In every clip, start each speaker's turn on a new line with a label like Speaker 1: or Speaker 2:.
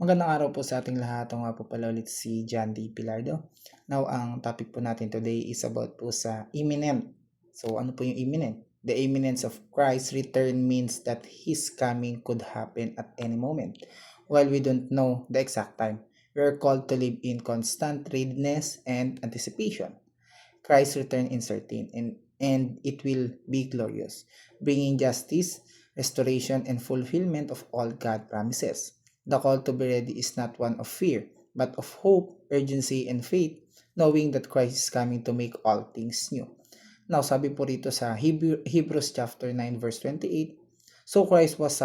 Speaker 1: Magandang araw po sa ating lahat. Ako nga po pala ulit si John D. Pilardo. Now, ang topic po natin today is about po sa imminent. So, ano po yung imminent? The imminence of Christ's return means that His coming could happen at any moment. While we don't know the exact time, we are called to live in constant readiness and anticipation. Christ's return is certain and it will be glorious, bringing justice, restoration, and fulfillment of all God's promises. The call to be ready is not one of fear, but of hope, urgency, and faith, knowing that Christ is coming to make all things new. Now, sabi po rito sa Hebrews chapter 9 verse 28, so Christ was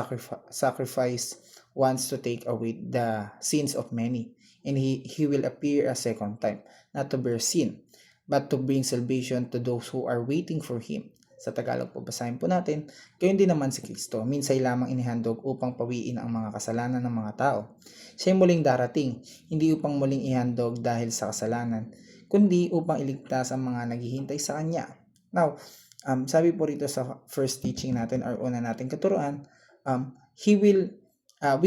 Speaker 1: sacrificed once to take away the sins of many, and he will appear a second time, not to bear sin, but to bring salvation to those who are waiting for Him. Sa Tagalog po, basahin po natin, gayon din naman si Kristo, minsay lamang inihandog upang pawiin ang mga kasalanan ng mga tao. Siya muling darating, hindi upang muling ihandog dahil sa kasalanan, kundi upang iligtas ang mga naghihintay sa Kanya. Now, sabi po rito sa first teaching natin or una nating katuruan, we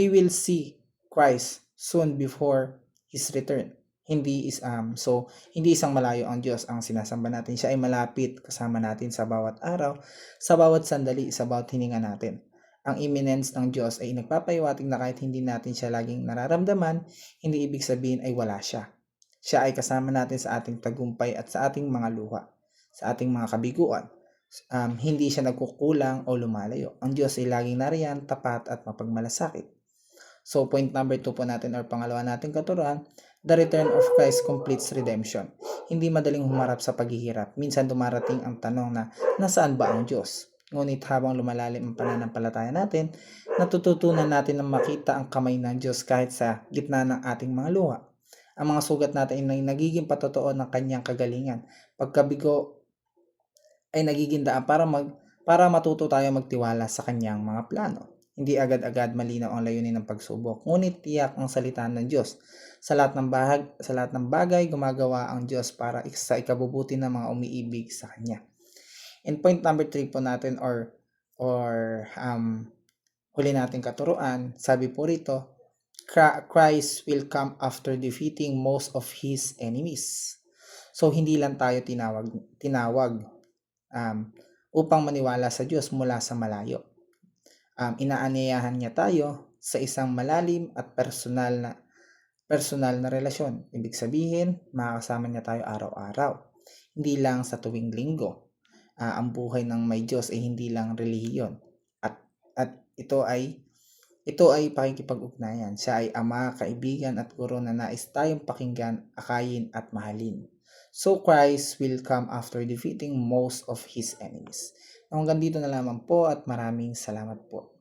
Speaker 1: will see Christ soon before His return. Hindi isang malayo ang Diyos ang sinasamba natin. Siya ay malapit kasama natin sa bawat araw, sa bawat sandali, sa bawat hininga natin. Ang imminence ng Diyos ay nagpapahiwatig na kahit hindi natin siya laging nararamdaman, hindi ibig sabihin ay wala siya. Siya ay kasama natin sa ating tagumpay at sa ating mga luha, sa ating mga kabiguan. Hindi siya nagkukulang o lumalayo. Ang Diyos ay laging nariyan, tapat at mapagmalasakit. So point number 2 po natin or pangalawa nating katuruan, the return of Christ completes redemption. Hindi madaling humarap sa paghihirap. Minsan dumarating ang tanong na nasaan ba ang Diyos? Ngunit habang lumalalim ang pananampalataya natin, natututunan natin na makita ang kamay ng Diyos kahit sa gitna ng ating mga luha. Ang mga sugat natin ay nagiging patotoo ng kanyang kagalingan. Pagkabigo ay nagiging daan para matuto tayo magtiwala sa kanyang mga plano. Hindi agad-agad malinaw ang layunin ng pagsubok, ngunit tiyak ang salita ng Diyos. Sa lahat ng bagay, gumagawa ang Diyos para sa ikabubuti ng mga umiibig sa Kanya. And point number 3 po natin or huli nating katuruan, sabi po rito, Christ will come after defeating most of His enemies. So, hindi lang tayo tinawag upang maniwala sa Diyos mula sa malayo. Inaanyayahan niya tayo sa isang malalim at personal na relasyon. Ibig sabihin, makakasama niya tayo araw-araw. Hindi lang sa tuwing linggo. Ang buhay ng may Diyos ay hindi lang relihiyon. At ito ay pakikipag-ugnayan. Siya ay ama, kaibigan at guro na nais tayong pakinggan, akayin at mahalin. So Christ will come after defeating most of His enemies. Hanggang dito na lamang po at maraming salamat po.